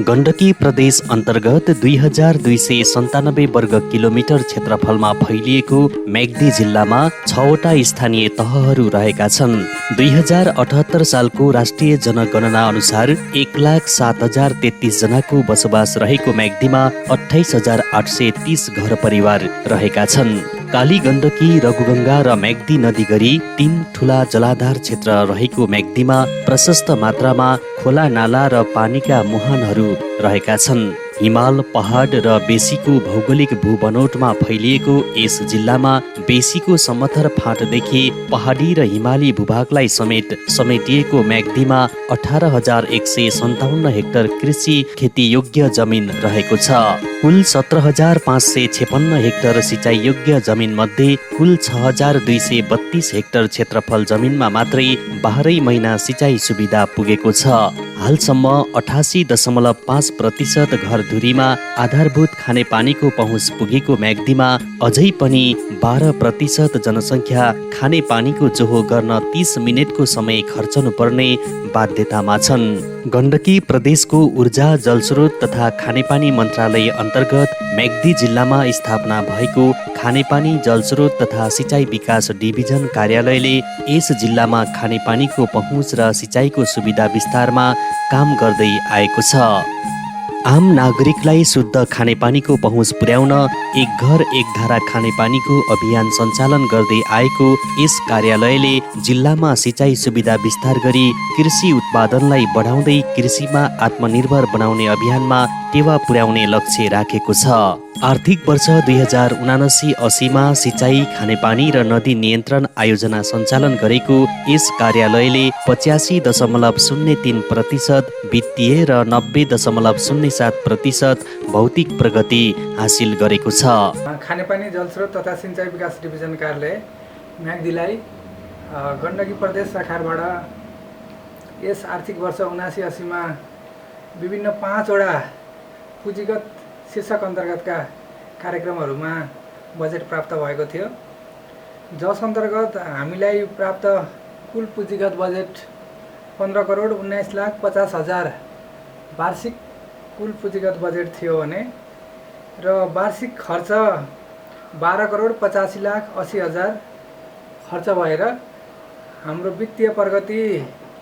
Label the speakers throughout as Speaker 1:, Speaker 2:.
Speaker 1: गण्डकी प्रदेश अन्तर्गत 2297 वर्ग किलोमिटर क्षेत्रफलमा फैलिएको म्याग्दी जिल्लामा 6वटा स्थानीय तहहरू रहेका छन्। 2078 सालको राष्ट्रिय जनगणना अनुसार 1,07,033 जनाको बसोबास रहेको म्याग्दीमा 28,830 घर परिवार रहेका छन्। काली गण्डकी, रघुगङ्गा र म्याग्दी नदी गरी 3 ठूला जलाधार क्षेत्र रहेको म्याग्दीमा प्रशस्त मात्रामा खोला, नाला र पानीका मुहानहरू रहेका छन्। हिमाल, पहाड र बेसीको भौगोलिक भूबनोटमा फैलिएको यस जिल्लामा बेसीको समथर फाँटदेखि पहाडी र हिमाली भूभागलाई समेटिएको म्याग्दीमा 18,157 हेक्टर कृषि खेतीयोग्य जमिन रहेको छ। कुल 17,556 हेक्टर सिँचाइयोग्य जमिन मध्ये कुल 6,232 हेक्टर क्षेत्रफल जमिनमा मात्रै 12 महिना सिँचाइ सुविधा पुगेको छ। हालसम्म 88.5% घरधुरीमा आधारभूत खानेपानीको पहुँच पुगेको म्याग्दीमा अझै पनि 12% जनसङ्ख्या खानेपानीको जोहो गर्न 30 मिनेटको समय खर्चनु पर्ने बाध्यतामा छन्। गण्डकी प्रदेशको ऊर्जा, जलस्रोत तथा खानेपानी मन्त्रालय अन्तर्गत म्याग्दी जिल्लामा स्थापना भएको खानेपानी, जलस्रोत तथा सिँचाइ विकास डिभिजन कार्यालयले यस जिल्लामा खानेपानीको पहुँच र सिँचाइको सुविधा विस्तारमा काम गर्दै आएको छ। आम नागरिकलाई शुद्ध खानेपानीको पहुँच पुर्याउन एक घर एक धारा खानेपानीको अभियान सञ्चालन गर्दै आएको यस कार्यालयले जिल्लामा सिँचाइ सुविधा विस्तार गरी कृषि उत्पादनलाई बढाउँदै कृषिमा आत्मनिर्भर बनाउने अभियानमा टेवा पुर्याउने लक्ष्य राखेको छ। आर्थिक वर्ष 2079-80मा सिँचाइ, खानेपानी र नदी नियन्त्रण आयोजना सञ्चालन गरेको यस कार्यालयले 85.03% वित्तीय र 90.07% भौतिक प्रगति हासिल गरेको छ।
Speaker 2: खानेपानी, जलस्रोत तथा सिँचाइ विकास डिभिजन कार्यालय म्याग्दीलाई गण्डकी प्रदेश सरकारबाट यस आर्थिक वर्ष 79-80मा विभिन्न 5वटा पुँजीगत शीर्षक अन्तर्गतका कार्यक्रमहरूमा बजेट प्राप्त भएको थियो, जस अन्तर्गत हामीलाई प्राप्त कुल पुँजीगत बजेट 15,19,50,000 वार्षिक कुल पुँजीगत बजेट थियो भने र वार्षिक खर्च 12,85,80,000 खर्च भएर हाम्रो वित्तीय प्रगति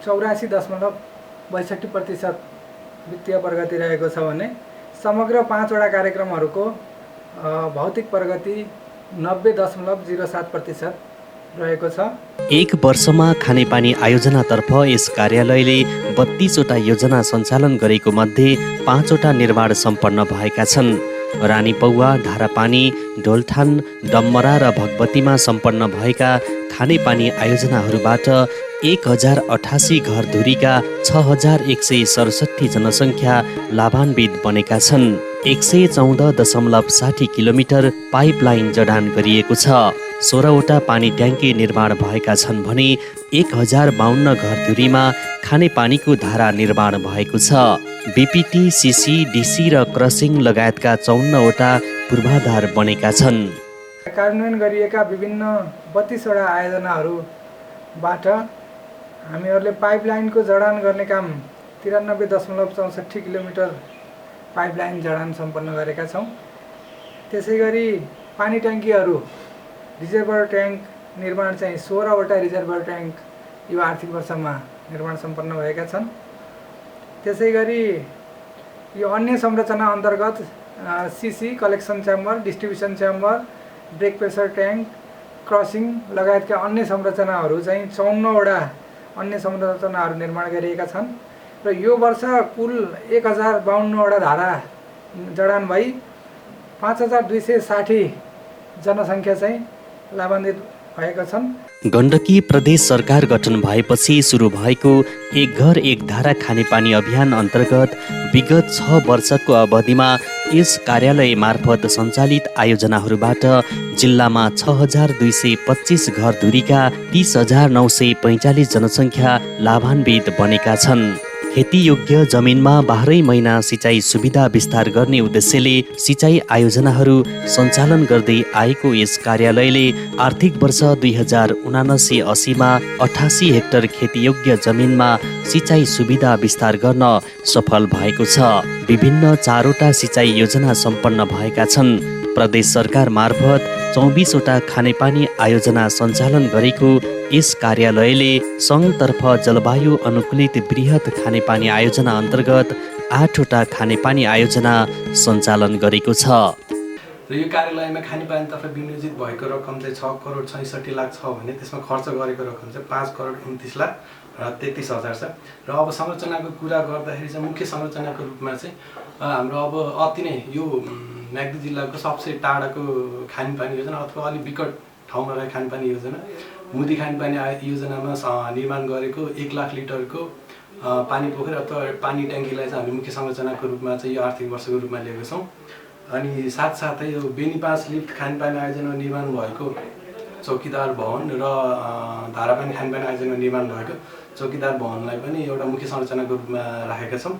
Speaker 2: 84.62% वित्तीय प्रगति रहेको छ भने समग्र 5वटा कार्यक्रमहरूको भौतिक प्रगति 90.07% रहेको छ।
Speaker 1: एक वर्षमा खानेपानी आयोजनातर्फ यस कार्यालयले 32वटा योजना सञ्चालन गरेको मध्ये 5वटा निर्माण सम्पन्न भएका छन्। रानीपौवा, धारापानी, ढोलठान, डम्मरा र भगवतीमा सम्पन्न भएका खानेपानी आयोजनाहरूबाट 1,088 घरधुरीका 6,167 जनसङ्ख्या लाभान्वित बनेका छन्। 114.60 किलोमिटर पाइपलाइन जडान गरिएको छ। 16वटा पानी ट्याङ्की निर्माण भएका छन् भने 1,052 घरधुरीमा खानेपानीको धारा निर्माण भएको छ। बिपिटी, सिसी, डिसी र क्रसिङ लगायतका 54वटा पूर्वाधार बनेका छन्।
Speaker 2: कार्यान्वयन गरिएका विभिन्न 32वटा आयोजनाहरूबाट हामीहरूले पाइपलाइनको जडान गर्ने काम 93.64 किलोमिटर पाइपलाइन जडान सम्पन्न गरेका छौँ। त्यसै गरी पानी ट्याङ्कीहरू, रिजर्भर ट्याङ्क निर्माण चाहिँ 16वटा रिजर्भर ट्याङ्क यो आर्थिक वर्षमा निर्माण सम्पन्न भएका छन्। त्यसै गरी यो अन्य संरचना अन्तर्गत CC, collection chamber, distribution chamber, break pressure tank, crossing लगायतका अन्य संरचनाहरू चाहिँ 54वटा अन्य संरचनाहरू निर्माण गरिएका छन् र यो वर्ष कुल 1,052वटा धारा जडान भई 5,260 जनसङ्ख्या चाहिँ लाभान्वित भएका छन्।
Speaker 1: गण्डकी प्रदेश सरकार गठन भएपछि सुरु भएको एक घर एक धारा खानेपानी अभियान अन्तर्गत विगत 6 वर्षको अवधिमा यस कार्यालय मार्फत सञ्चालित आयोजनाहरूबाट जिल्लामा 6,225 घरधुरीका 30,945 जनसङ्ख्या लाभान्वित बनेका छन्। खेतीयोग्य जमिनमा 12 महिना सिँचाइ सुविधा विस्तार गर्ने उद्देश्यले सिँचाइ आयोजनाहरू सञ्चालन गर्दै आएको यस कार्यालयले आर्थिक वर्ष 2079-80मा 88 हेक्टर खेतीयोग्य जमिनमा सिँचाइ सुविधा विस्तार गर्न सफल भएको छ। विभिन्न 4वटा सिँचाइ योजना सम्पन्न भएका छन्। प्रदेश सरकार मार्फत 24वटा खानेपानी आयोजना सञ्चालन गरेको यस कार्यालयले सङ्घतर्फ जलवायु अनुकूलित बृहत खानेपानी आयोजना अन्तर्गत 8वटा खानेपानी आयोजना सञ्चालन गरेको छ।
Speaker 3: र यो कार्यालयमा खानेपानीतर्फ विनियोजित भएको रकम चाहिँ 6 करोड 66 लाख छ भने त्यसमा खर्च गरेको रकम चाहिँ 5 करोड 29 लाख र 33 हजार छ। र अब संरचनाको कुरा गर्दाखेरि चाहिँ मुख्य संरचनाको रूपमा चाहिँ हाम्रो अब अति नै यो म्याग्दी जिल्लाको सबसे टाढाको खानेपानी योजना अथवा अलिक विकट ठाउँमा रहेको खानेपानी योजना मुदी खानेपानी योजनामा निर्माण गरेको 1 लाख लिटरको पानी पोखरी अथवा पानी ट्याङ्कीलाई चाहिँ हामी मुख्य संरचनाको रूपमा चाहिँ यो आर्थिक वर्षको रूपमा लिएको छौँ। अनि साथसाथै यो बेनी 5 लिफ्ट खानेपानी आयोजना निर्माण भएको चौकीदार भवन र धारापानी खानेपानी आयोजना निर्माण भएको चौकीदार भवनलाई पनि एउटा मुख्य संरचनाको रूपमा राखेका छौँ।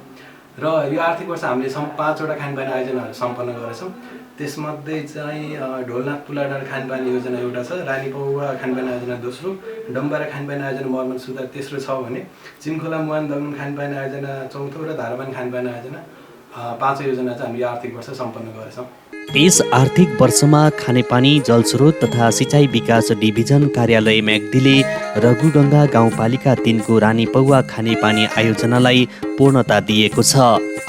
Speaker 3: र यो आर्थिक वर्ष हामीले 5वटा खानेपानी आयोजनाहरू सम्पन्न गरेछौँ। त्यसमध्ये चाहिँ ढोलनाथ पुलाडाँडा खानेपानी योजना एउटा छ, रानीपौवा खानेपानी आयोजना दोस्रो, डम्बारा खानेपानी आयोजना मर्मत सुधार तेस्रो छ भने चिमखोला मुहान दगुन खानेपानी आयोजना चौथो र धारापानी खानेपानी आयोजना 5 योजना चाहिँ हामीले आर्थिक वर्ष सम्पन्न गरेछौँ।
Speaker 1: यस आर्थिक वर्षमा खानेपानी जलस्रोत तथा सिँचाइ विकास डिभिजन कार्यालय म्याग्दीले रघुगङ्गा गाउँपालिका 3को रानीपौवा खानेपानी आयोजनालाई पूर्णता दिएको छ।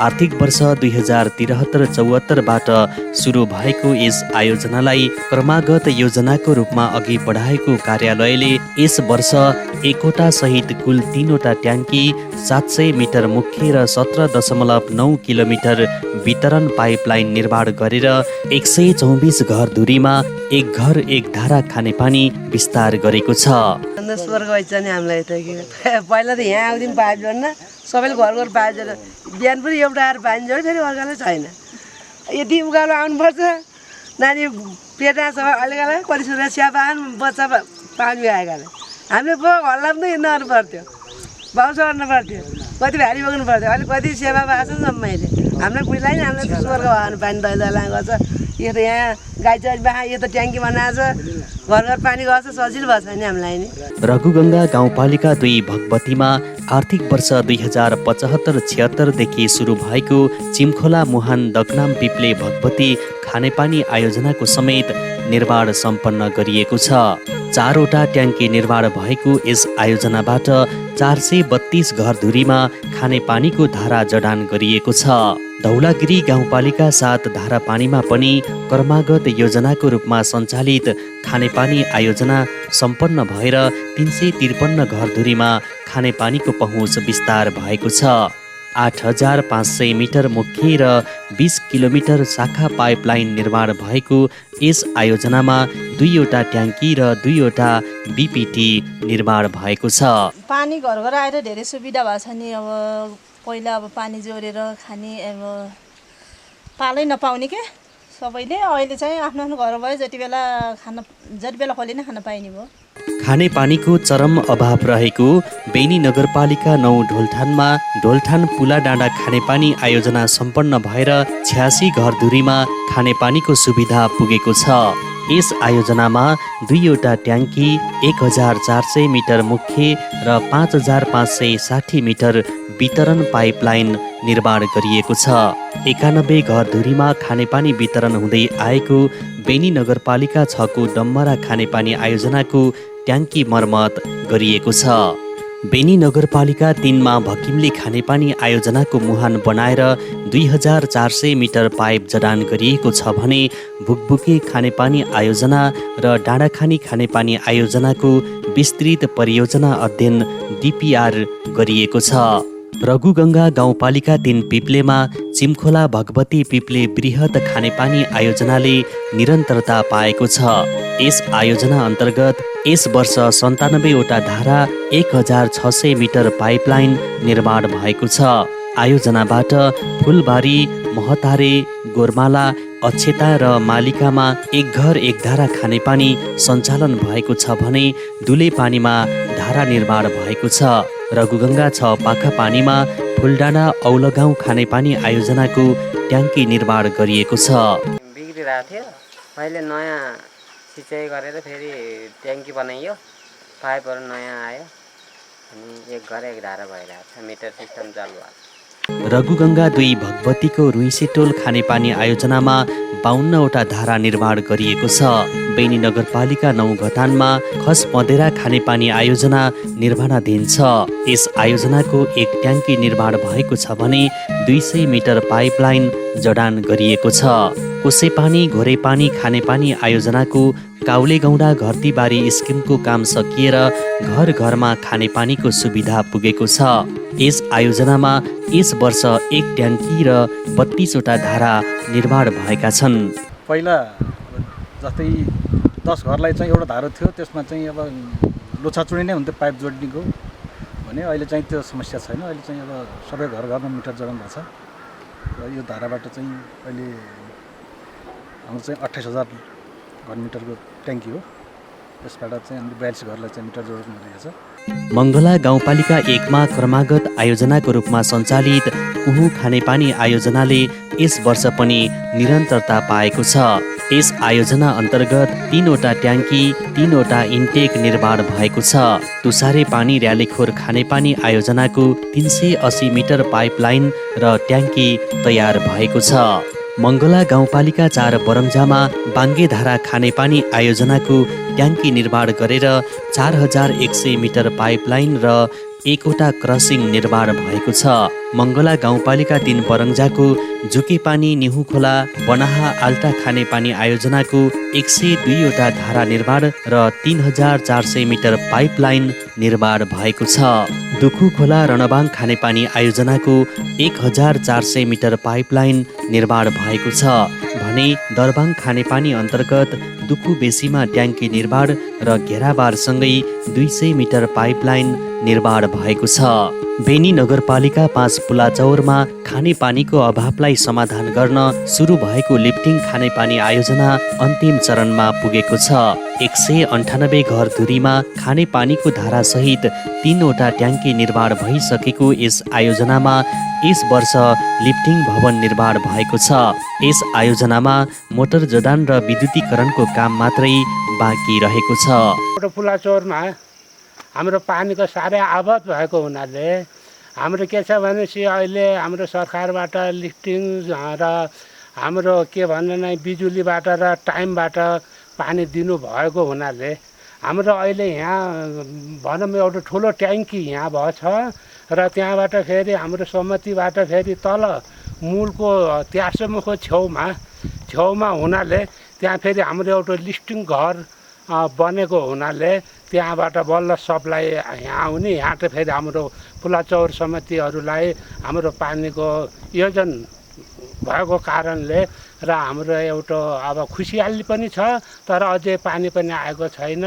Speaker 1: आर्थिक वर्ष 2073-74बाट सुरु भएको यस आयोजनालाई क्रमागत योजनाको रूपमा अघि बढाएको कार्यालयले यस वर्ष 1वटा सहित कुल 3वटा ट्याङ्की 700 मिटर मुख्य र 17.9 किलोमिटर वितरण पाइपलाइन निर्माण गरेर 124 घर धुरीमा एक घर एक धारा खानेपानी विस्तार गरेको छ।
Speaker 4: स्वर्ग नि हामीलाई त पहिला त यहाँ आउँदैन पाइप जोड्न, सबैले घर घर पाइप जोड्न बिहान पनि एउटा आएर पानी जोड्यो, फेरि अर्काले छैन। यदि उकालो आउनुपर्छ, नानी पेटा सबै अलिकति परिसर स्या पान बच्चा पानी आएकाले हामीले पो हल्ला पनि हिँड्नु पर्थ्यो, बाउस गर्नु पर्थ्यो, कति भारी बोक्नु पर्थ्यो। अहिले कति सेवा भएको छ नि मैले हामीलाई बुझ्दैन, हामीलाई स्वर्ग भएन पानी दैला गर्छ। यो त यहाँ गाई चरी बा यो त ट्याङ्की बनाएको छ, घर घर पानी गर्छ, सजिलो भएको छ नि हामीलाई नि।
Speaker 1: रघुगङ्गा गाउँपालिका 2 भगवतीमा आर्थिक वर्ष 2075-76देखि सुरु भएको चिमखोला मुहान दगनाम पिप्ले भगवती खानेपानी आयोजनाको समेत निर्माण सम्पन्न गरिएको छ। 4वटा ट्याङ्की निर्माण भएको यस आयोजनाबाट 432 घर धुरीमा खानेपानीको धारा जडान गरिएको छ। धौलागिरी गाउँपालिका 7 धारापानीमा पनि क्रमागत योजनाको रूपमा सञ्चालित खानेपानी आयोजना सम्पन्न भएर 353 घर धुरीमा खानेपानीको पहुँच विस्तार भएको छ। 8500 मिटर मुख्य र 20 किलोमिटर शाखा पाइपलाइन निर्माण भएको यस आयोजनामा 2वटा ट्याङ्की र 2वटा बिपिटी निर्माण भएको छ।
Speaker 5: पानी घर घर आएर धेरै सुविधा भएको छ नि। अब पहिला अब पानी जोडेर खाने अब पालै नपाउने के सबैले, अहिले चाहिँ आफ्नो आफ्नो घर भयो, जति बेला खोले नै खान पाइने भयो।
Speaker 1: खानेपानीको चरम अभाव रहेको बेनी नगरपालिका 9 ढोलठानमा ढोलठान पुलाडाँडा खानेपानी आयोजना सम्पन्न भएर 86 घर धुरीमा खानेपानीको सुविधा पुगेको छ। यस आयोजनामा 2वटा ट्याङ्की 1400 मिटर मुख्य र 5560 मिटर वितरण पाइपलाइन निर्माण गरिएको छ। 91 घर धुरीमा खानेपानी वितरण हुँदै आएको बेनी नगरपालिका 6को डम्बरा खानेपानी आयोजनाको ट्याङ्की मर्मत गरिएको छ। बेनी नगरपालिका 3मा भकिमले खानेपानी आयोजनाको मुहान बनाएर 2400 मिटर पाइप जडान गरिएको छ भने भुकभुके खानेपानी आयोजना र डाँडाखानी खानेपानी आयोजनाको विस्तृत परियोजना अध्ययन डिपिआर गरिएको छ। रघुगङ्गा गाउँपालिका 3 पिप्लेमा चिमखोला भगवती पिप्ले बृहत खानेपानी आयोजनाले निरन्तरता पाएको छ। यस आयोजना अन्तर्गत यस वर्ष 97वटा धारा 1600 मिटर पाइपलाइन निर्माण भएको छ। आयोजनाबाट फुलबारी, महतारे, गोरमाला, अक्षेता र मालिकामा एक घर एक धारा खानेपानी सञ्चालन भएको छ भने दुले पानीमा धारा निर्माण भएको छ। रघुगङ्गा 6 पाखा पानीमा फुलडाँडा औलगाउँ खानेपानी आयोजनाको ट्याङ्की निर्माण गरिएको छ।
Speaker 6: बिग्रिरहेको थियो, अहिले नयाँ सिँचाइ गरेर फेरि ट्याङ्की बनाइयो, पाइपहरू नयाँ आयो अनि एक घर एक धारा भइरहेको छ, मिटर सिस्टम चालु भएको छ।
Speaker 1: रघुगङ्गा 2 भगवतीको रुइसेटोल खानेपानी आयोजनामा 52वटा धारा निर्माण गरिएको छ। बेनी नगरपालिका 9 घतानमा खस मदेरा खानेपानी आयोजना निर्माणाधीन छ। यस आयोजनाको एक ट्याङ्की निर्माण भएको छ भने 200 मिटर पाइपलाइन जडान गरिएको छ। कोसेपानी घोरेपानी खानेपानी आयोजनाको काउलेगौँडा घरतीबारी स्किमको काम सकिएर घर घरमा खानेपानीको सुविधा पुगेको छ। यस आयोजनामा यस वर्ष एक ट्याङ्की र 32वटा धारा निर्माण भएका छन्।
Speaker 7: पहिला जस्तै 10 घरलाई चाहिँ एउटा धारा थियो, त्यसमा चाहिँ अब लोछाचुडी नै हुन्थ्यो पाइप जोड्नेको भने अहिले चाहिँ त्यो समस्या छैन। अहिले चाहिँ अब सबै घर घरमा मिटर जडान भएको छ र यो धाराबाट चाहिँ अहिले हाम्रो चाहिँ 28,000 घर मिटरको ट्याङ्की हो। त्यसबाट चाहिँ हामीले 42 घरलाई चाहिँ मिटर जोड्नु रहेको छ।
Speaker 1: मङ्गला गाउँपालिका 1 मा क्रमागत आयोजनाको रूपमा सञ्चालित कुहु खानेपानी आयोजनाले यस वर्ष पनि निरन्तरता पाएको छ। यस आयोजना अन्तर्गत 3वटा ट्याङ्की 3वटा इन्टेक निर्माण भएको छ। तुसारे पानी र्यालेखोर खानेपानी आयोजनाको 380 मिटर पाइपलाइन र ट्याङ्की तयार भएको छ। मङ्गला गाउँपालिका 4 बरम्जामा बाङ्गेधारा खानेपानी आयोजनाको ट्याङ्की निर्माण गरेर 4100 मिटर पाइपलाइन र 1वटा क्रसिङ निर्माण भएको छ। मङ्गला गाउँपालिका 3 बरङ्जाको झुकेपानी निहुखोला बनाहा आल्टा खानेपानी आयोजनाको 102वटा धारा निर्माण र 3400 मिटर पाइपलाइन निर्माण भएको छ। दुखु खोला रणबाङ खानेपानी आयोजनाको 1400 मिटर पाइपलाइन निर्माण भएको छ भने दरबाङ खानेपानी अन्तर्गत दुखु बेसीमा ट्याङ्की निर्माण र घेराबारसँगै 200 मिटर पाइपलाइन निर्माण भएको छ। बेनी नगरपालिका 5 पुलाचौरमा खानेपानीको अभावलाई समाधान गर्न सुरु भएको लिफ्टिङ खानेपानी आयोजना अन्तिम चरणमा पुगेको छ। 198 घर धुरीमा खानेपानीको धारासहित 3वटा ट्याङ्की निर्माण भइसकेको यस आयोजनामा यस वर्ष लिफ्टिङ भवन निर्माण भएको छ। यस आयोजनामा मोटर जडान र विद्युतीकरणको काम मात्रै बाँकी रहेको छ।
Speaker 8: पुलाचौरमा हाम्रो पानीको साह्रै अभाव भएको हुनाले हाम्रो के छ भनेपछि अहिले हाम्रो सरकारबाट लिफ्टिङ र हाम्रो के भन्नु नै बिजुलीबाट र टाइमबाट पानी दिनुभएको हुनाले हाम्रो अहिले यहाँ भनौँ एउटा ठुलो ट्याङ्की यहाँ भएछ र त्यहाँबाट फेरि हाम्रो सम्मतिबाट फेरि तल मूलको त्यार्सोमुखको छेउमा हुनाले त्यहाँ फेरि हाम्रो एउटा लिफ्टिङ घर बनेको हुनाले त्यहाँबाट बल्ल सप्लाई यहाँ आउने, यहाँ त फेरि हाम्रो पुलाचौर समितिहरूलाई हाम्रो पानीको योजन भएको कारणले र हाम्रो एउटा अब खुसियाली पनि छ, तर अझै पानी पनि आएको छैन।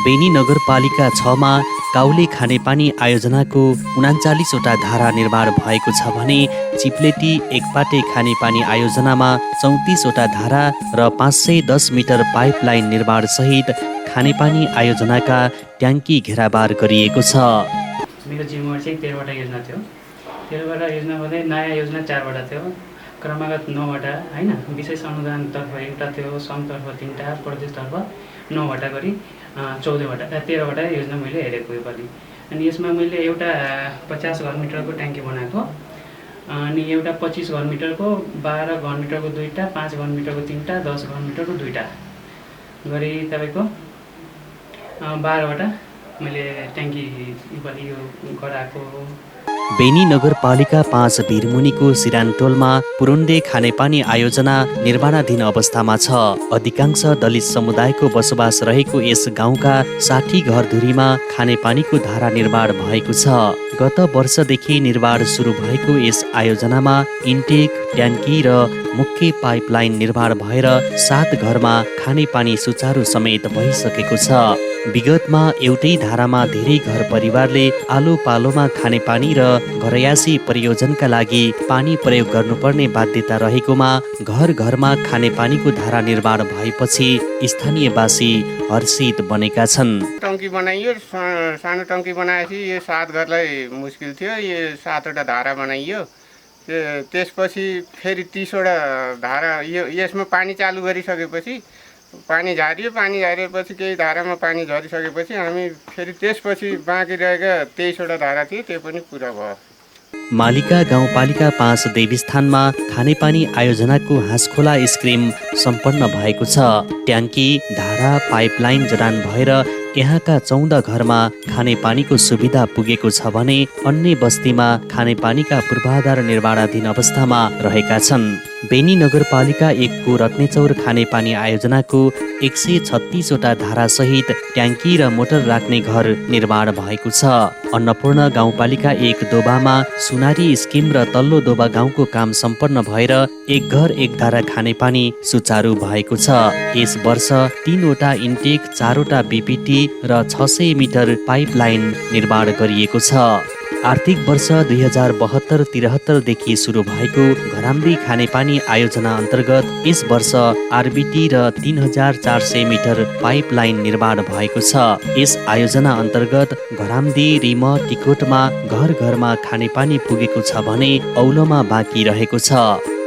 Speaker 1: बेनी नगरपालिका 6 मा काउले खानेपानी आयोजनाको 39वटा धारा निर्माण भएको छ भने चिप्लेटी एकपाटे खानेपानी आयोजनामा 34वटा धारा र 510 मिटर पाइपलाइन निर्माण सहित खानेपानी आयोजनाका ट्याङ्की घेराबार गरिएको छ।
Speaker 9: मेरो जिम्मेवारी चाहिँ 13वटा योजना थियो। 13वटा योजना भन्दै नयाँ योजना 4वटा थियो, क्रमागत 9वटा होइन, विशेष अनुदानतर्फ एउटा थियो, सङ्घतर्फ 3वटा, प्रदेशतर्फ 9वटा गरी 13वटा योजना मैले हेरेको योपालि। अनि यसमा मैले एउटा 50 घर मिटरको ट्याङ्की बनाएको, अनि एउटा 25 घर मिटरको, 12 घर मिटरको 2वटा, 5 घर मिटरको 3वटा, 10 घर मिटरको 2वटा गरी तपाईँको 12वटा मैले ट्याङ्की योपालि यो गराएको।
Speaker 1: बेनी नगरपालिका 5 भिरमुनिको सिरानटोलमा पुरुन्डे खानेपानी आयोजना निर्माणाधीन अवस्थामा छ। अधिकांश दलित समुदायको बसोबास रहेको यस गाउँका 60 घरधुरीमा खानेपानीको धारा निर्माण भएको छ। गत वर्षदेखि निर्माण सुरु भएको यस आयोजनामा इन्टेक, ट्याङ्की र मुख्य पाइपलाइन निर्माण भएर 7 घरमा खानेपानी सुचारू समेत भइसकेको छ। विगतमा एउटै धारामा धेरै घर परिवारले आलो पालोमा खानेपानी र घरयासी प्रयोजनका लागि पानी प्रयोग गर्नुपर्ने बाध्यता रहेकोमा घर घरमा खानेपानीको धारा निर्माण भएपछि स्थानीयवासी हर्षित बनेका छन्।
Speaker 10: टङ्की बनाइयो, सानो टङ्की बनाएपछि यो 7 घरलाई मुस्किल थियो, यो 7वटा धारा बनाइयो। त्यसपछि फेरि 30वटा धारा यसमा पानी चालु गरिसकेपछि पानी झारिएपछि केही धारामा पानी झरिसकेपछि हामी फेरि त्यसपछि बाँकी रहेका 23वटा धारा थियो, त्यो पनि पुरा भयो।
Speaker 1: मालिका गाउँपालिका 5 देवीस्थानमा खानेपानी आयोजनाको हाँसखोला स्किम सम्पन्न भएको छ। ट्याङ्की, धारा, पाइपलाइन जडान भएर यहाँका 14 घरमा खानेपानीको सुविधा पुगेको छ भने अन्य बस्तीमा खानेपानीका पूर्वाधार निर्माणाधीन अवस्थामा रहेका छन्। बेनी नगरपालिका 1 को रत्नेचौर खानेपानी आयोजनाको 136वटा धारासहित ट्याङ्की र मोटर राख्ने घर निर्माण भएको छ। अन्नपूर्ण गाउँपालिका 1 दोबामा सुनारी स्किम र तल्लो दोबा गाउँको काम सम्पन्न भएर 1 घर 1 धारा खानेपानी सुचारू भएको छ। यस वर्ष 3वटा इन्टेक, 4वटा बीपीटी र 600 मिटर पाइपलाइन निर्माण गरिएको छ। आर्थिक वर्ष 2072-73 देखि सुरु भएको घराम्दी खानेपानी आयोजना अन्तर्गत यस वर्ष आरबिटी र 3400 मिटर पाइपलाइन निर्माण भएको छ। यस आयोजना अन्तर्गत घराम्दी, रिम, टिकोटमा घर घरमा खानेपानी पुगेको छ भने औलोमा बाँकी रहेको छ।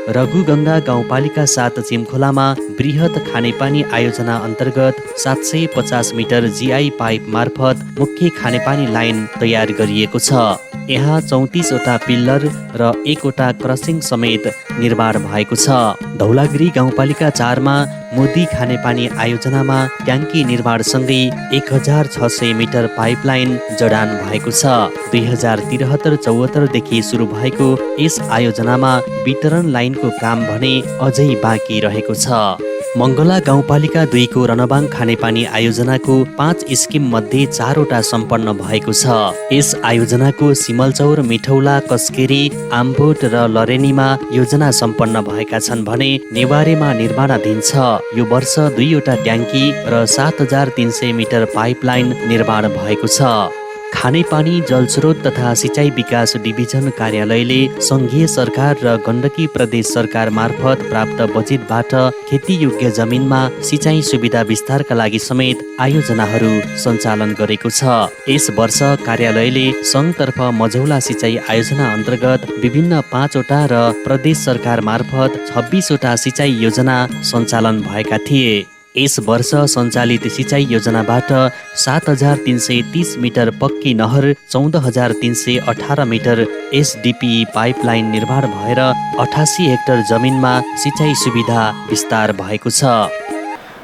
Speaker 1: रघुगङ्गा गाउँपालिका 7 चिमखोलामा बृहत खानेपानी आयोजना अन्तर्गत 750 मिटर जीआई पाइप मार्फत मुख्य खानेपानी लाइन तयार गरिएको छ। यहाँ 34वटा पिल्लर र 1वटा क्रसिङ समेत निर्माण भएको छ। धौलागिरी गाउँपालिका 4 मा मोदी खानेपानी आयोजनामा ट्याङ्की निर्माणसँगै 1600 मिटर पाइपलाइन जडान भएको छ। 2073-74 देखि सुरु भएको यस आयोजनामा वितरण लाइनको काम भने अझै बाँकी रहेको छ। मङ्गला गाउँपालिका 2 को रनबाङ खानेपानी आयोजनाको 5 स्किम मध्ये 4वटा सम्पन्न भएको छ। यस आयोजनाको सिमलचौर, मिठौला, कस्केरी, आम्बोट र लरेनीमा योजना सम्पन्न भएका छन् भने नेवारेमा निर्माणाधीन छ। यो वर्ष 2वटा ट्याङ्की र 7300 मिटर पाइपलाइन निर्माण भएको छ। खानेपानी, जलस्रोत तथा सिँचाइ विकास डिभिजन कार्यालयले सङ्घीय सरकार र गण्डकी प्रदेश सरकार मार्फत प्राप्त बजेटबाट खेतीयोग्य जमिनमा सिँचाइ सुविधा विस्तारका लागि समेत आयोजनाहरू सञ्चालन गरेको छ। यस वर्ष कार्यालयले सङ्घतर्फ मझौला सिँचाइ आयोजना अन्तर्गत विभिन्न 5वटा र प्रदेश सरकार मार्फत 26वटा सिँचाइ योजना सञ्चालन भएका थिए। यस वर्ष सञ्चालित सिँचाइ योजनाबाट 7330 मिटर पक्की नहर, 14318 मिटर एसडिपी पाइपलाइन निर्माण भएर 88 हेक्टर जमिनमा सिँचाइ सुविधा विस्तार भएको छ।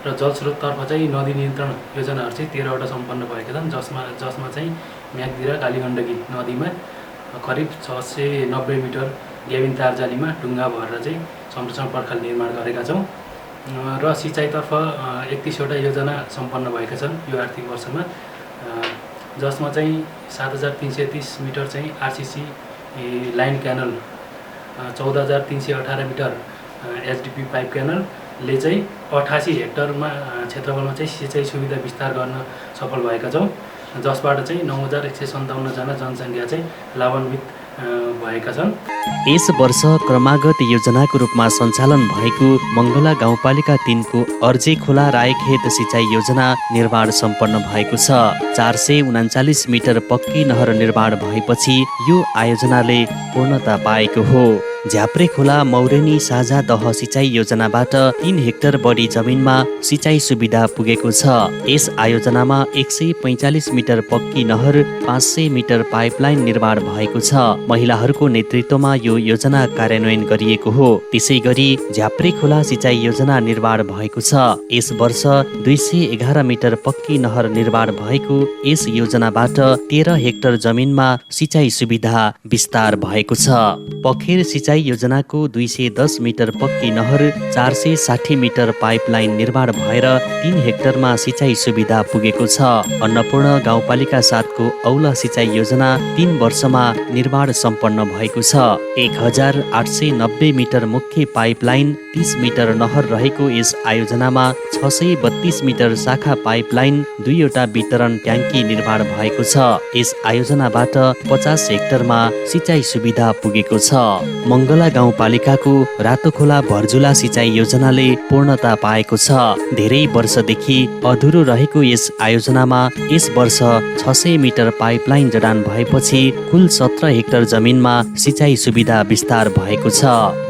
Speaker 9: र जलस्रोततर्फ चाहिँ नदी नियन्त्रण योजनाहरू चाहिँ 13वटा सम्पन्न भएका छन्, जसमा चाहिँ म्याग्दी र कालीगण्डकी नदीमा करिब 690 मिटर ग्याबिन तारजालीमा ढुङ्गा भरेर चाहिँ संरक्षण पर्खाल निर्माण गरेका छौँ। र सिँचाइतर्फ 31वटा योजना सम्पन्न भएका छन् यो आर्थिक वर्षमा, जसमा चाहिँ 7330 मिटर चाहिँ RCC line canal, 14318 metre HDPE pipe क्यानलले चाहिँ 88 हेक्टरमा क्षेत्रफलमा चाहिँ सिँचाइ सुविधा विस्तार गर्न सफल भएका छौँ, जसबाट चाहिँ 9157 जना जनसङ्ख्या चाहिँ लाभान्वित भएका छन्।
Speaker 1: यस वर्ष क्रमागत योजनाको रूपमा सञ्चालन भएको मङ्गला गाउँपालिका 3 को अर्जे खोला रायखेत सिँचाइ योजना निर्माण सम्पन्न भएको छ। 439 मिटर पक्की नहर निर्माण भएपछि यो आयोजनाले पूर्णता पाएको हो। झ्याप्रे खोला मौरेनी साझा दह सिँचाइ योजनाबाट 3 हेक्टर बढी जमिनमा सिँचाइ सुविधा पुगेको छ। यस आयोजनामा 145 मिटर पक्की नहर, 500 मिटर पाइपलाइन निर्माण भएको छ। महिलाहरूको नेतृत्वमा यो योजना कार्यान्वयन गरिएको हो। त्यसै गरी झ्याप्रे खोला सिँचाइ योजना निर्माण भएको छ। यस वर्ष 211 मिटर पक्की नहर निर्माण भएको यस योजनाबाट 13 हेक्टर जमिनमा सिँचाइ सुविधा विस्तार भएको छ। पखेर सिँचाइ सिँचाइ योजनाको 210 मिटर पक्की नहर, 460 मिटर पाइपलाइन निर्माण भएर 3 हेक्टरमा सिँचाइ सुविधा पुगेको छ। अन्नपूर्ण गाउँपालिका 7को औला सिँचाइ योजना 3 वर्षमा निर्माण सम्पन्न भएको छ। 1890 मिटर मुख्य पाइपलाइन, 30 मिटर नहर रहेको यस आयोजनामा 632 मिटर शाखा पाइपलाइन, 2वटा वितरण ट्याङ्की निर्माण भएको छ। यस आयोजनाबाट 50 हेक्टरमा सिँचाइ सुविधा पुगेको छ। मङ्गला गाउँपालिकाको रातोखोला भर्जुला सिँचाइ योजनाले पूर्णता पाएको छ। धेरै वर्षदेखि अधुरो रहेको यस आयोजनामा यस वर्ष 600 मिटर पाइपलाइन जडान भएपछि कुल 17 हेक्टर जमिनमा सिँचाइ सुविधा विस्तार भएको छ।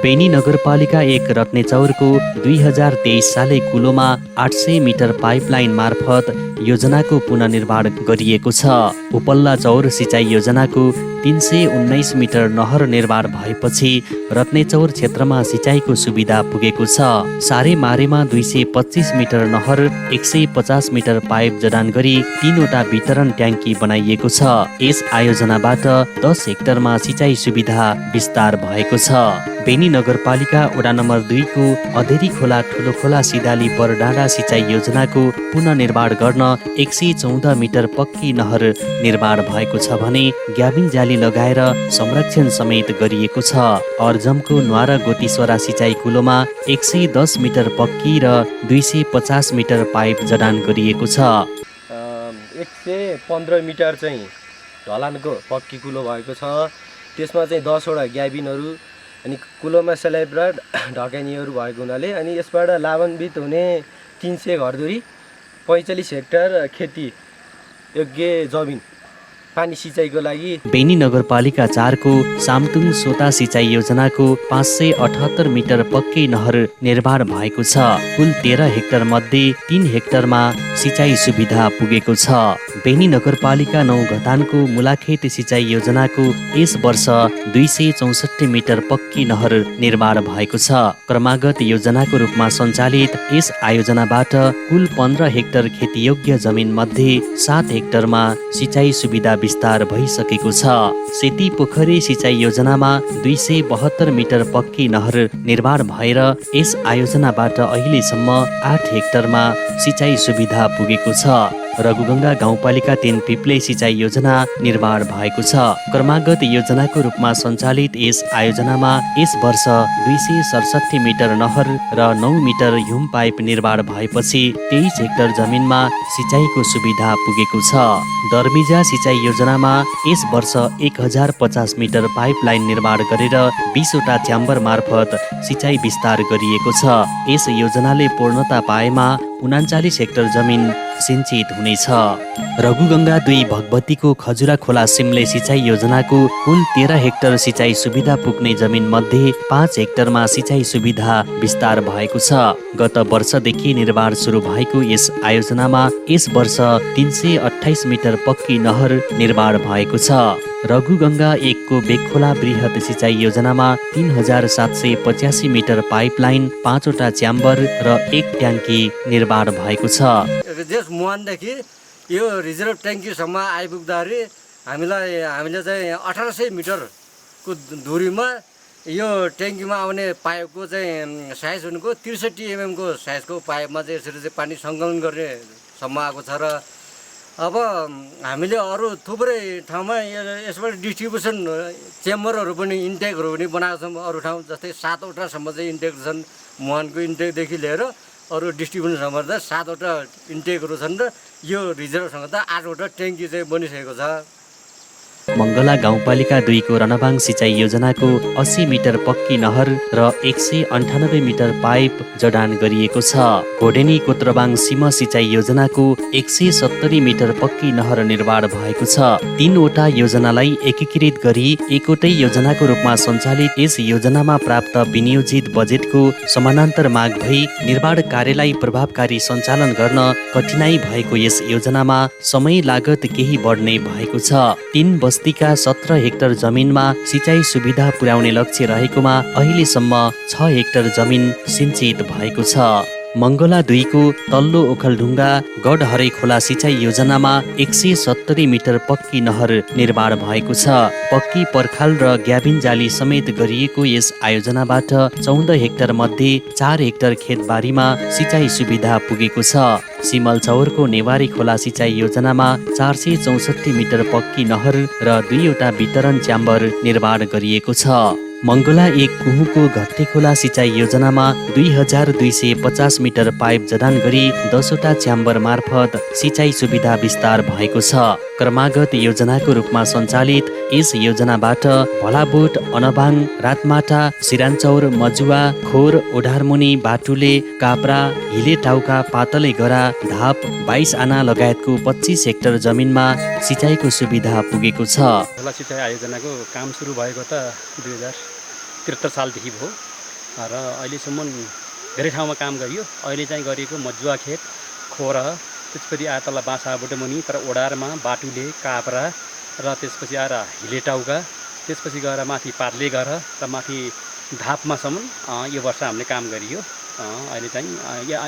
Speaker 1: बेनी नगरपालिका 1 रत्नेचौरको 2023 साले कुलोमा 800 मिटर पाइपलाइन मार्फत योजनाको पुनर्निर्माण गरिएको छ। उपल्ला चौर सिँचाइ योजनाको 319 मिटर नहर निर्माण भएपछि रत्नेचौर क्षेत्रमा सिँचाइको सुविधा पुगेको छ। सारेमारेमा 225 मिटर नहर, 150 मिटर पाइप जडान गरी 3वटा वितरण ट्याङ्की बनाइएको छ। यस आयोजनाबाट 10 हेक्टरमा सिँचाइ सुविधा विस्तार भएको छ। बेनी नगरपालिका वडा नम्बर 2 को अधेरी खोला ठुलो खोला सिधाली बरडाँडा सिँचाइ योजनाको पुनर्निर्माण गर्न 114 मिटर पक्की नहर निर्माण भएको छ भने ग्याबिङ जाली लगाएर संरक्षण समेत गरिएको छ। अर्जमको न्वारा गोतीश्वरा सिँचाइ कुलोमा 110 मिटर पक्की र 250 मिटर पाइप जडान गरिएको छ।
Speaker 11: 115 मिटर चाहिँ ढलानको पक्की कुलो भएको छ। त्यसमा चाहिँ 10वटा ग्याबिनहरू अनि कुलोमा स्ल्याब र ढकानीहरू भएको हुनाले अनि यसबाट लाभान्वित हुने 300 घरधुरी, 45 हेक्टर खेती योग्य जमिन पानी सिँचाइको लागि।
Speaker 1: बेनी नगरपालिका 4 को सामतुङ सोता सिँचाइ योजनाको 578 मिटर पक्की नहर निर्माण भएको छ। कुल 13 हेक्टर मध्ये 3 हेक्टरमा सिँचाइ सुविधा पुगेको छ। बेनी नगरपालिका 9 घतानको मुलाखेत सिँचाइ योजनाको यस वर्ष 264 मिटर पक्की नहर निर्माण भएको छ। क्रमागत योजनाको रूपमा सञ्चालित यस आयोजनाबाट कुल 15 हेक्टर खेतीयोग्य जमिन मध्ये 7 हेक्टरमा सिँचाइ सुविधा विस्तार भइसकेको छ। सेती पोखरी सिँचाइ योजनामा 272 मिटर पक्की नहर निर्माण भएर यस आयोजनाबाट अहिलेसम्म 8 हेक्टरमा सिँचाइ सुविधा पुगेको छ। रघुगङ्गा गाउँपालिका 3 पिप्ले सिँचाइ योजना निर्माण भएको छ। क्रमागत योजनाको रूपमा सञ्चालित यस आयोजनामा यस वर्ष 267 मिटर नहर र 9 मिटर ह्युम पाइप निर्माण भएपछि 23 हेक्टर जमिनमा सिँचाइको सुविधा पुगेको छ। दर्मिजा सिँचाइ योजनामा यस वर्ष 1050 मिटर पाइपलाइन निर्माण गरेर 20वटा च्याम्बर मार्फत सिँचाइ विस्तार गरिएको छ। यस योजनाले पूर्णता पाएमा 39 हेक्टर जमिन सिंचित हुनेछ। रघुगङ्गा 2 भगवतीको खजुरा खोला सिमले सिँचाइ योजनाको कुल 13 हेक्टर सिँचाइ सुविधा पुग्ने जमिन मध्ये 5 हेक्टरमा सिँचाइ सुविधा विस्तार भएको छ। गत वर्षदेखि निर्माण सुरु भएको यस आयोजनामा यस वर्ष 328 मिटर पक्की नहर निर्माण भएको छ। रघुगङ्गा 1 को बेखोला बृहत सिँचाइ योजनामा 3785 मिटर पाइपलाइन, 5वटा च्याम्बर र 1 ट्याङ्की निर्माण भएको छ।
Speaker 11: देश मुहानदेखि यो रिजर्भ ट्याङ्कीसम्म आइपुग्दाखेरि हामीले चाहिँ 1800 मिटरको दूरीमा यो ट्याङ्कीमा आउने पाइपको चाहिँ साइज हुनुको 63 mm को साइजको पाइपमा चाहिँ यसरी चाहिँ पानी सङ्कलन गर्ने सम्म आएको छ। र अब हामीले अरू थुप्रै ठाउँमा यसबाट डिस्ट्रिब्युसन चेम्बरहरू पनि इन्टेकहरू पनि बनाएको छौँ। अरू ठाउँ जस्तै 7वटासम्म चाहिँ इन्टेक छन्। मुहानको इन्टेकदेखि लिएर अरू डिस्ट्रिब्युसनसम्म त 7वटा इन्टेकहरू छन् र यो रिजर्भसँग त 8वटा ट्याङ्की चाहिँ बनिसकेको छ।
Speaker 1: मङ्गला गाउँपालिका 2 को रनबाङ सिँचाइ योजनाको 80 मिटर पक्की नहर र 198 मिटर पाइप जडान गरिएको छ। घोडेनी कोत्रबाङ सीमा सिँचाइ योजनाको 170 मिटर पक्की नहर निर्माण भएको छ। 3वटा योजनालाई एकीकृत गरी एकवटै योजनाको रूपमा सञ्चालित यस योजनामा प्राप्त विनियोजित बजेटको समानान्तर माग भई निर्माण कार्यलाई प्रभावकारी सञ्चालन गर्न कठिनाई भएको यस योजनामा समय लागत केही बढ्ने भएको छ। 3 बस्तीका 17 हेक्टर जमिनमा सिँचाइ सुविधा पुर्याउने लक्ष्य रहेकोमा अहिलेसम्म 6 हेक्टर जमिन सिंचित भएको छ। मङ्गला 2 को तल्लो ओखलढुङ्गा गडहरै खोला सिँचाइ योजनामा 170 मिटर पक्की नहर निर्माण भएको छ। पक्की पर्खाल र ग्याबिन जाली समेत गरिएको यस आयोजनाबाट 14 हेक्टर मध्ये 4 हेक्टर खेतबारीमा सिँचाइ सुविधा पुगेको छ। सिमलचौरको नेवारी खोला सिँचाइ योजनामा 464 मिटर पक्की नहर र 2वटा वितरण च्याम्बर निर्माण गरिएको छ। मङ्गला 1 कुहुको घट्टे खोला सिँचाइ योजनामा 2250 मिटर पाइप जडान गरी 10वटा च्याम्बर मार्फत सिँचाइ सुविधा विस्तार भएको छ। क्रमागत योजनाको रूपमा सञ्चालित यस योजनाबाट भलाबोट, अनबाङ, रातमाटा, सिरान्चौर, मजुवा, खोर, ओढारमुनि, बाटुले, काप्रा, हिले टाउका, पातले गरा, धाप, 22 आना लगायतको 25 हेक्टर जमिनमा सिँचाइको सुविधा पुगेको छ।
Speaker 12: खोला सिँचाइ आयोजनाको काम सुरु भएको त 2073 सालदेखि भयो र अहिलेसम्म धेरै ठाउँमा काम गरियो। अहिले चाहिँ गरिएको मजुवा खेत, खोर, त्यसपछि आएर तल बाँसाबोट मुनि तर ओडारमा बाटुले, काप्रा र त्यसपछि आएर हिलेटाउका, त्यसपछि गएर माथि पार्ले गएर र माथि धापमासम्म यो वर्ष हामीले काम गरियो। अहिले चाहिँ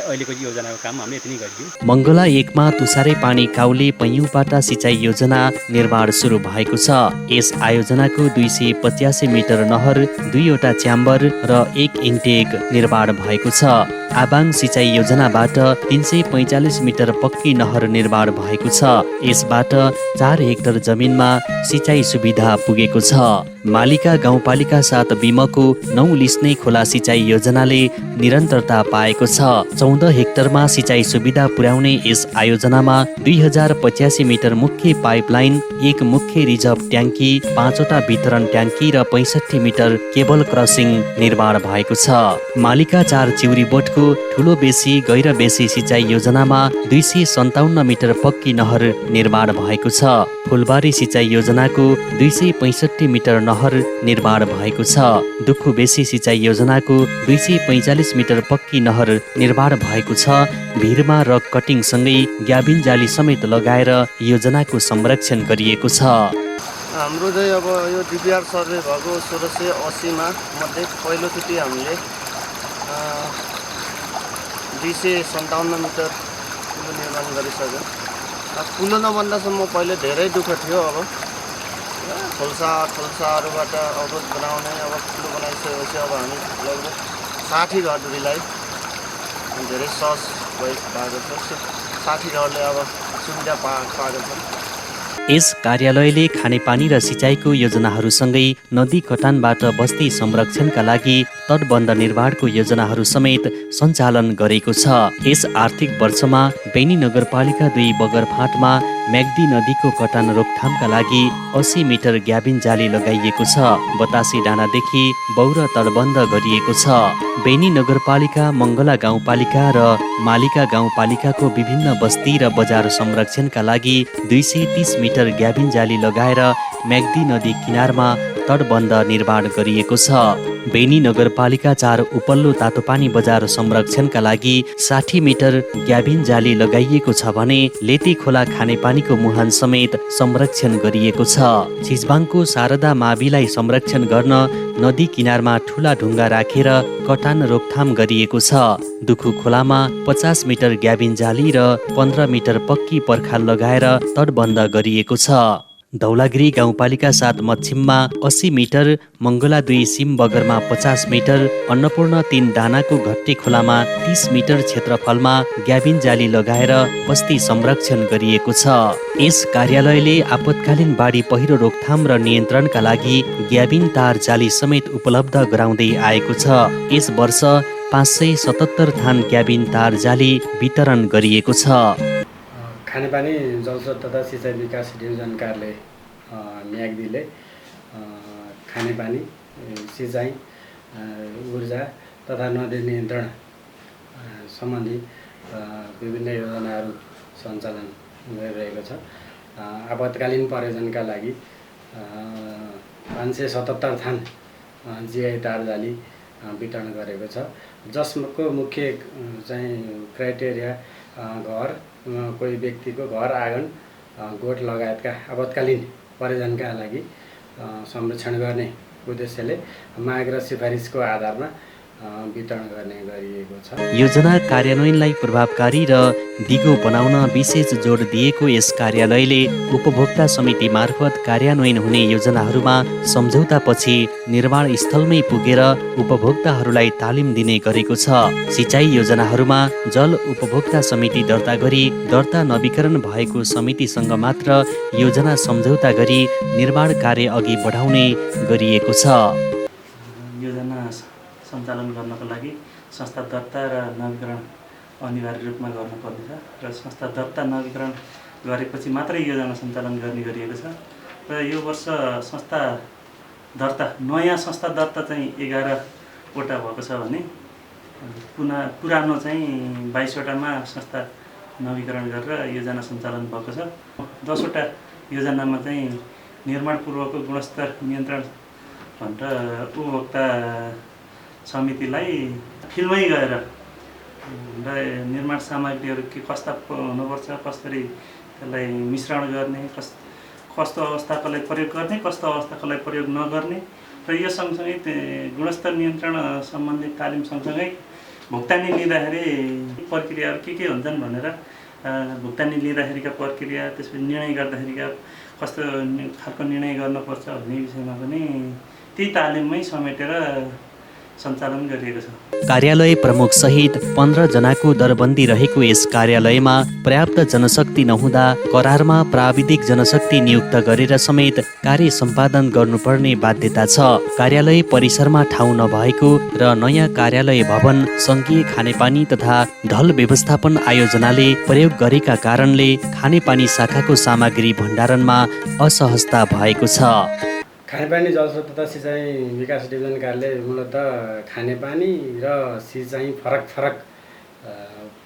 Speaker 12: अहिलेको योजनाको काम हामीले यति नै गरियो।
Speaker 1: मङ्गला 1 मा तुसारे पानी काउले पैयुँपाटा सिँचाइ योजना निर्माण सुरु भएको छ। यस आयोजनाको 285 मिटर नहर, 2वटा च्याम्बर र 1 इन्टेक निर्माण भएको छ। आबाङ सिँचाइ योजनाबाट 345 मिटर पक्की नहर निर्माण भएको छ। यसबाट 4 हेक्टर जमिनमा सिँचाइ सुविधा पुगेको छ। मालिका गाउँपालिका 7 बिमको 9 लिस्ने खोला सिँचाइ योजनाले निरन्तरता पाएको छ। 14 हेक्टरमा सिँचाइ सुविधा पुर्याउने यस आयोजनामा 2085 मिटर मुख्य पाइपलाइन, 1 मुख्य रिजर्भ ट्याङ्की, 5वटा वितरण ट्याङ्की र 65 मिटर केबल क्रसिङ निर्माण भएको छ। मालिका 4 चिउरी बोटको ठुलो बेसी गैर बेसी सिँचाइ योजनामा 257 मिटर पक्की नहर निर्माण भएको छ। फुलबारी सिँचाइ योजनाको 265 मिटर नहर निर्माण भएको छ। दुखु बेसी सिँचाइ योजनाको 245 मिटर पक्की नहर निर्माण भएको छ। भिरमा रक कटिङसँगै ग्याबिन जाली समेत लगाएर योजनाको संरक्षण गरिएको छ।
Speaker 13: हाम्रो चाहिँ अब यो डिपिआर सर्वे भएको 1680 मा मध्ये पहिलोचोटि हामीले 257 मिटर पुल निर्माण गरिसक्यो। पुल नबन्दासम्म पहिले धेरै दुःख थियो। अब खोल्साहरूबाट अवरोध बनाउने, अब पुल बनाइसकेपछि अब हामी लगभग 60 घरधुरीलाई धेरै सहज भएको छ। 60 घरले अब सुविधा पाएको छ।
Speaker 1: यस कार्यालयले खानेपानी र सिँचाइको योजनाहरूसँगै नदी कटानबाट बस्ती संरक्षणका लागि तटबन्ध निर्माणको योजनाहरू समेत सञ्चालन गरेको छ। यस आर्थिक वर्षमा बेनी नगरपालिका 2 बगरफाँटमा म्याग्दी नदीको कटान रोकथामका लागि 80 मिटर ग्याबिन जाली लगाइएको छ। बतासी डाँडादेखि बौर तटबन्ध गरिएको छ। बेनी नगरपालिका, मङ्गला गाउँपालिका र मालिका गाउँपालिकाको विभिन्न बस्ती र बजार संरक्षणका लागि 230 मिटर ग्याबिन जाली लगाएर म्याग्दी नदी किनारमा तटबन्ध निर्माण गरिएको छ। बेनी नगरपालिका 4 उपल्लो तातोपानी बजार संरक्षणका लागि 60 मिटर ग्याबिन जाली लगाइएको छ भने लेती खोला खानेपानीको मुहान समेत संरक्षण गरिएको छ। छिजबाङको शारदा माविलाई संरक्षण गर्न नदी किनारमा ठुला ढुङ्गा राखेर कटान रोकथाम गरिएको छ। दुखु खोलामा 50 मिटर ग्याबिन जाली र 15 मिटर पक्की पर्खाल लगाएर तटबन्ध गरिएको छ। धौलागिरी गाउँपालिका 7 मच्छिममा 80 metre, Mangala 2 SIM बगरमा 50 metre, Annapurna 3 डानाको घट्टे खोलामा 30 मिटर क्षेत्रफलमा ग्याबिन जाली लगाएर बस्ती संरक्षण गरिएको छ। यस कार्यालयले आपतकालीन बाढी पहिरो रोकथाम र नियन्त्रणका लागि ग्याबिन तार जाली समेत उपलब्ध गराउँदै आएको छ। यस वर्ष 577 थान ग्याबिन तार जाली वितरण गरिएको छ।
Speaker 12: खानेपानी जलस्रोत तथा सिँचाइ विकास डिभिजन कार्यालय म्याग्दीले खानेपानी, सिँचाइ, ऊर्जा तथा नदी नियन्त्रण सम्बन्धी विभिन्न योजनाहरू सञ्चालन गरिरहेको छ। आपतकालीन प्रयोजनका लागि 577 थान जिआई तार जाली वितरण गरेको छ, जसको मुख्य चाहिँ क्राइटेरिया घर, कोही व्यक्तिको घर, आँगन, गोठ लगायतका आपतकालीन प्रयोजनका लागि संरक्षण गर्ने उद्देश्यले माग र सिफारिसको आधारमा
Speaker 14: वितरण गर्ने गरिएको छ।
Speaker 1: योजना कार्यान्वयनलाई प्रभावकारी र दिगो बनाउन विशेष जोड दिएको यस कार्यालयले उपभोक्ता समिति मार्फत कार्यान्वयन हुने योजनाहरूमा सम्झौतापछि निर्माण स्थलमै पुगेर उपभोक्ताहरूलाई तालिम दिने गरेको छ। सिँचाइ योजनाहरूमा जल उपभोक्ता समिति दर्ता गरी दर्ता नवीकरण भएको समितिसँग मात्र योजना सम्झौता गरी निर्माण कार्य अघि बढाउने गरिएको छ।
Speaker 15: योजना सञ्चालन गर्नको लागि संस्था दर्ता र नवीकरण अनिवार्य रूपमा गर्नुपर्नेछ र संस्था दर्ता नवीकरण गरेपछि मात्रै योजना सञ्चालन गर्ने गरिएको छ। र यो वर्ष संस्था दर्ता नयाँ संस्था दर्ता चाहिँ 11वटा भएको छ भने पुरानो चाहिँ 22वटामा संस्था नवीकरण गरेर योजना सञ्चालन भएको छ। 10वटा योजनामा चाहिँ निर्माण पूर्वको गुणस्तर नियन्त्रण भनेर उपभोक्ता समितिलाई फिल्डमै गएर र निर्माण सामग्रीहरू के कस्ता हुनुपर्छ, कसरी त्यसलाई मिश्रण गर्ने, कस्तो अवस्थाकोलाई प्रयोग गर्ने, कस्तो अवस्थाकोलाई प्रयोग नगर्ने र यो सँगसँगै गुणस्तर नियन्त्रण सम्बन्धी तालिम सँगसँगै भुक्तानी लिँदाखेरि प्रक्रियाहरू के हुन्छन् भनेर भुक्तानी लिँदाखेरिका प्रक्रिया, त्यसपछि निर्णय गर्दाखेरिका कस्तो खालको निर्णय गर्नुपर्छ भन्ने विषयमा पनि ती तालिममै समेटेर सञ्चालन गरिएको छ।
Speaker 1: कार्यालय प्रमुख सहित 15 जनाको दरबन्दी रहेको यस कार्यालयमा पर्याप्त जनशक्ति नहुँदा करारमा प्राविधिक जनशक्ति नियुक्त गरेर समेत कार्य सम्पादन गर्नुपर्ने बाध्यता छ। कार्यालय परिसरमा ठाउँ नभएको र नयाँ कार्यालय भवन सङ्घीय खानेपानी तथा ढल व्यवस्थापन आयोजनाले प्रयोग गरेका कारणले खानेपानी शाखाको सामग्री भण्डारणमा असहजता भएको छ।
Speaker 14: खानेपानी जलस्रोत तथा सिँचाइ विकास डिभिजन कार्यालय मूलतः खानेपानी र सिँचाइ फरक फरक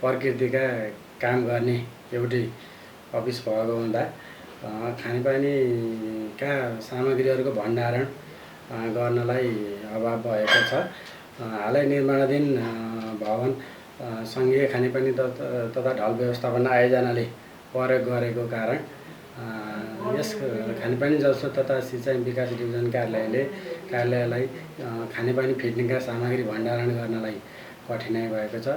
Speaker 14: प्रकृतिका काम गर्ने एउटै अफिस भएको हुँदा खानेपानीका सामग्रीहरूको भण्डारण गर्नलाई अभाव भएको छ। हालै निर्माणाधीन भवन सङ्घीय खानेपानी तथा ढल व्यवस्थापन आयोजनाले प्रयोग गरेको कारण यस खानेपानी जलस्रोत तथा सिँचाइ विकास डिभिजन कार्यालयलाई खानेपानी फिट्नेका सामग्री भण्डारण गर्नलाई कठिनाइ भएको छ।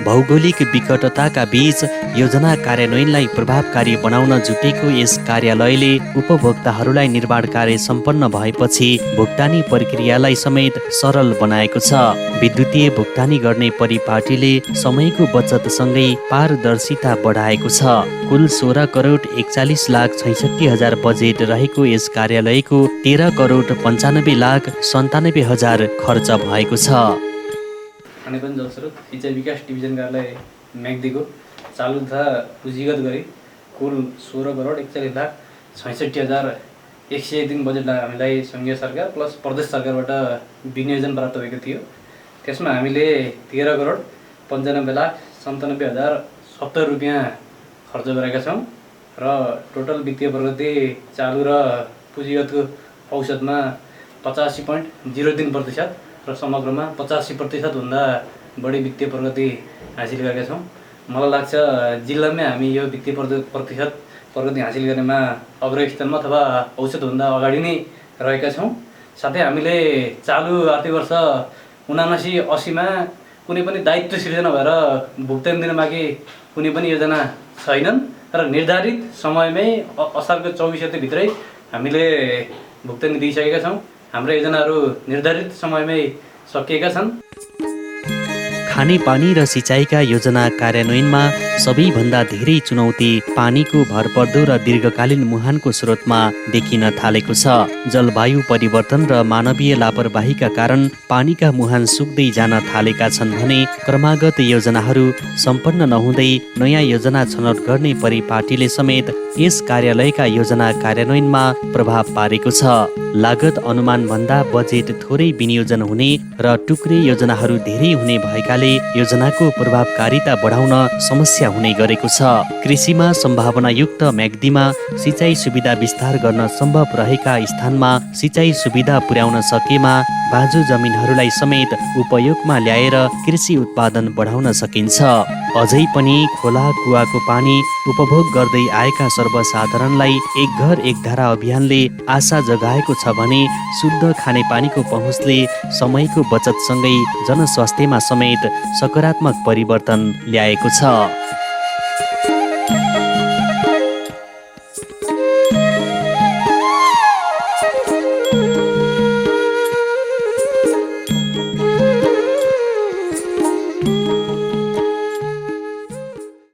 Speaker 1: भौगोलिक विकटताका बीच योजना कार्यान्वयनलाई प्रभावकारी बनाउन जुटेको यस कार्यालयले उपभोक्ताहरूलाई निर्माण कार्य सम्पन्न भएपछि भुक्तानी प्रक्रियालाई समेत सरल बनाएको छ। विद्युतीय भुक्तानी गर्ने परिपाटीले समयको बचतसँगै पारदर्शिता बढाएको छ। कुल 16 करोड 41 लाख 66 हजार बजेट रहेको यस कार्यालयको 13 करोड 95 लाख 97 हजार खर्च भएको छ।
Speaker 16: खानेपानी जलस्रोत सिँचाइ विकास डिभिजन कार्यालय म्याग्दीको चालु तथा पुँजीगत गरी कुल 16 करोड 41 लाख 66 हजार 103 बजेट हामीलाई सङ्घीय सरकार प्लस प्रदेश सरकारबाट विनियोजन प्राप्त भएको थियो। त्यसमा हामीले 13 करोड 95 लाख 97 हजार 70 रुपियाँ खर्च गरेका छौँ र टोटल वित्तीय प्रगति चालु र पुँजीगतको औसतमा 85.03% र समग्रमा 85% भन्दा बढी वित्तीय प्रगति हासिल गरेका छौँ। मलाई लाग्छ जिल्लामै हामी यो वित्तीय प्रतिशत प्रगति हासिल गर्नेमा अग्रणी स्थानमा अथवा औसतभन्दा अगाडि नै रहेका छौँ। साथै हामीले चालु आर्थिक वर्ष 79-80मा कुनै पनि दायित्व सिर्जना भएर भुक्तानी दिन बाँकी कुनै पनि योजना छैनन् र निर्धारित समयमै असारको 24 गतेभित्रै हामीले भुक्तानी दिइसकेका छौँ। हाम्रा योजनाहरू निर्धारित समयमै सकिएका छन्।
Speaker 1: खानेपानी र सिँचाइका योजना कार्यान्वयनमा सबैभन्दा धेरै चुनौती पानीको भरपर्दो र दीर्घकालीन मुहानको स्रोतमा देखिन थालेको छ। जलवायु परिवर्तन र मानवीय लापरवाहीका कारण पानीका मुहान सुक्दै जान थालेका छन् भने क्रमागत योजनाहरू सम्पन्न नहुँदै नयाँ योजना छनौट गर्ने परिपाटीले समेत यस कार्यालयका योजना कार्यान्वयनमा प्रभाव पारेको छ। लागत अनुमानभन्दा बजेट थोरै विनियोजन हुने र टुक्रे योजनाहरू धेरै हुने भएकाले योजनाको प्रभावकारिता बढाउन समस्या हुने गरेको छ। कृषिमा सम्भावनायुक्त म्याग्दीमा सिँचाइ सुविधा विस्तार गर्न सम्भव रहेका स्थानमा सिँचाइ सुविधा पुर्याउन सकेमा बाँझो जमिनहरूलाई समेत उपयोगमा ल्याएर कृषि उत्पादन बढाउन सकिन्छ। अझै पनि खोला कुवाको पानी उपभोग गर्दै आएका सर्वसाधारणलाई एक घर एक धारा अभियानले आशा जगाएको छ भने शुद्ध खानेपानीको पहुँचले समयको बचतसँगै जनस्वास्थ्यमा समेत सकारात्मक परिवर्तन ल्याएको छ।